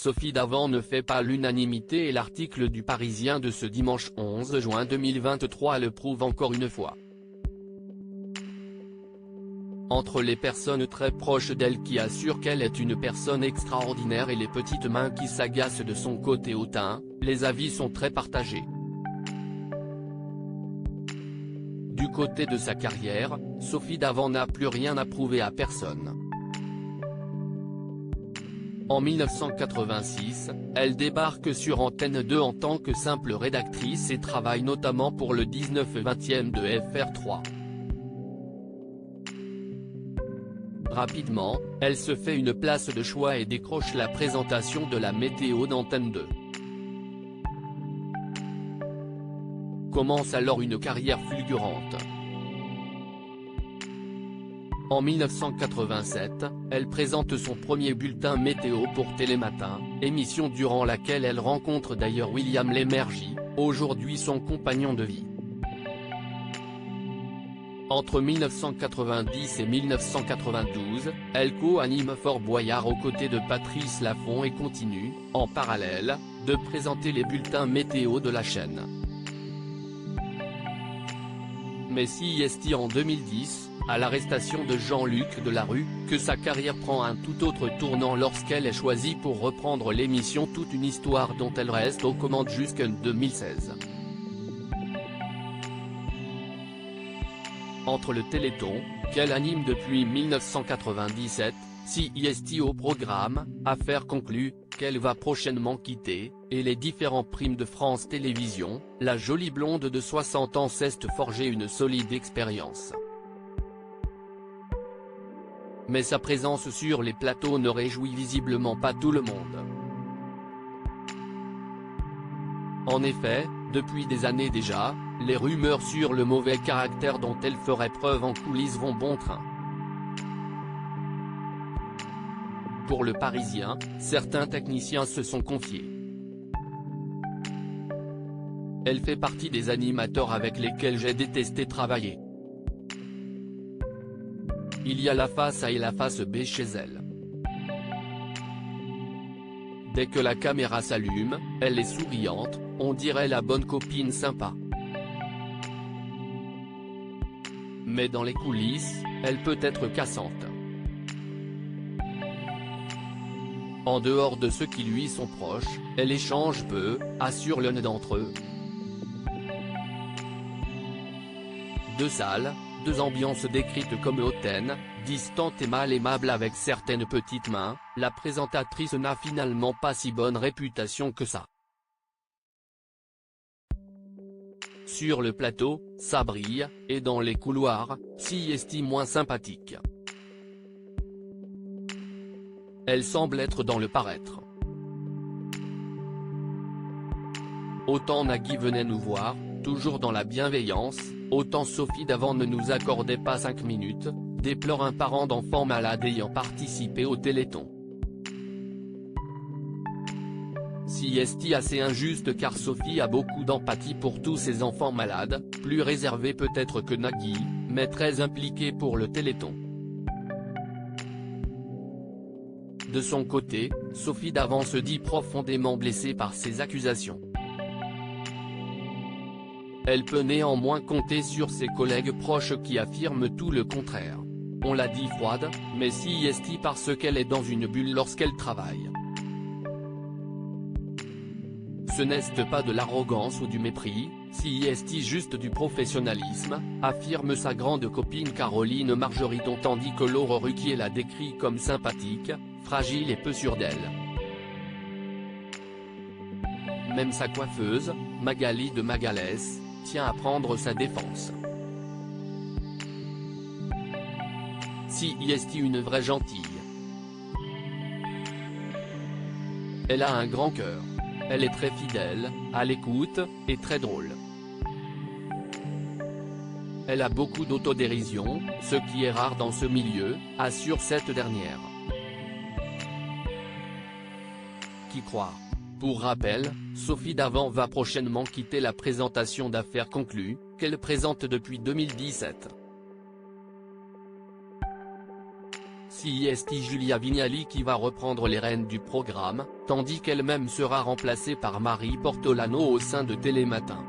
Sophie Davant ne fait pas l'unanimité et l'article du Parisien de ce dimanche 11 juin 2023 le prouve encore une fois. Entre les personnes très proches d'elle qui assurent qu'elle est une personne extraordinaire et les petites mains qui s'agacent de son côté hautain, les avis sont très partagés. Du côté de sa carrière, Sophie Davant n'a plus rien à prouver à personne. En 1986, elle débarque sur Antenne 2 en tant que simple rédactrice et travaille notamment pour le 19/20 de FR3. Rapidement, elle se fait une place de choix et décroche la présentation de la météo d'Antenne 2. Commence alors une carrière fulgurante. En 1987, elle présente son premier bulletin météo pour Télématin, émission durant laquelle elle rencontre d'ailleurs William Lémergie, aujourd'hui son compagnon de vie. Entre 1990 et 1992, elle co-anime Fort Boyard aux côtés de Patrice Laffont et continue, en parallèle, de présenter les bulletins météo de la chaîne. Mais c'est en 2010, à l'arrestation de Jean-Luc Delarue, que sa carrière prend un tout autre tournant lorsqu'elle est choisie pour reprendre l'émission Toute une histoire dont elle reste aux commandes jusqu'en 2016. Entre le Téléthon, qu'elle anime depuis 1997, CIST au programme, Affaires conclues, qu'elle va prochainement quitter, et les différents primes de France Télévisions, la jolie blonde de 60 ans s'est forgée une solide expérience. Mais sa présence sur les plateaux ne réjouit visiblement pas tout le monde. En effet, depuis des années déjà, les rumeurs sur le mauvais caractère dont elle ferait preuve en coulisses vont bon train. Pour le Parisien, certains techniciens se sont confiés. Elle fait partie des animateurs avec lesquels j'ai détesté travailler. Il y a la face A et la face B chez elle. Dès que la caméra s'allume, elle est souriante, on dirait la bonne copine sympa. Mais dans les coulisses, elle peut être cassante. En dehors de ceux qui lui sont proches, elle échange peu, assure l'un d'entre eux. Deux salles, deux ambiances décrites comme hautaines, distantes et mal aimables avec certaines petites mains, la présentatrice n'a finalement pas si bonne réputation que ça. Sur le plateau, ça brille, et dans les couloirs, CIST moins sympathique. Elle semble être dans le paraître. Autant Nagui venait nous voir, toujours dans la bienveillance, autant Sophie Davant ne nous accordait pas 5 minutes, déplore un parent d'enfant malade ayant participé au Téléthon. CIST assez injuste car Sophie a beaucoup d'empathie pour tous ces enfants malades, plus réservée peut-être que Nagui, mais très impliquée pour le Téléthon. De son côté, Sophie Davant se dit profondément blessée par ces accusations. Elle peut néanmoins compter sur ses collègues proches qui affirment tout le contraire. On l'a dit froide, mais CIST parce qu'elle est dans une bulle lorsqu'elle travaille. Ce n'est pas de l'arrogance ou du mépris, CIST juste du professionnalisme, affirme sa grande copine Caroline Margeridon tandis que Laure Ruquier la décrit comme sympathique, fragile et peu sûre d'elle. Même sa coiffeuse, Magali de Magalès, tient à prendre sa défense. CIST une vraie gentille. Elle a un grand cœur. Elle est très fidèle, à l'écoute, et très drôle. Elle a beaucoup d'autodérision, ce qui est rare dans ce milieu, assure cette dernière. Qui croire? Pour rappel, Sophie Davant va prochainement quitter la présentation d'Affaires conclues, qu'elle présente depuis 2017. CIST Julia Vignali qui va reprendre les rênes du programme, tandis qu'elle-même sera remplacée par Marie Portolano au sein de Télématin.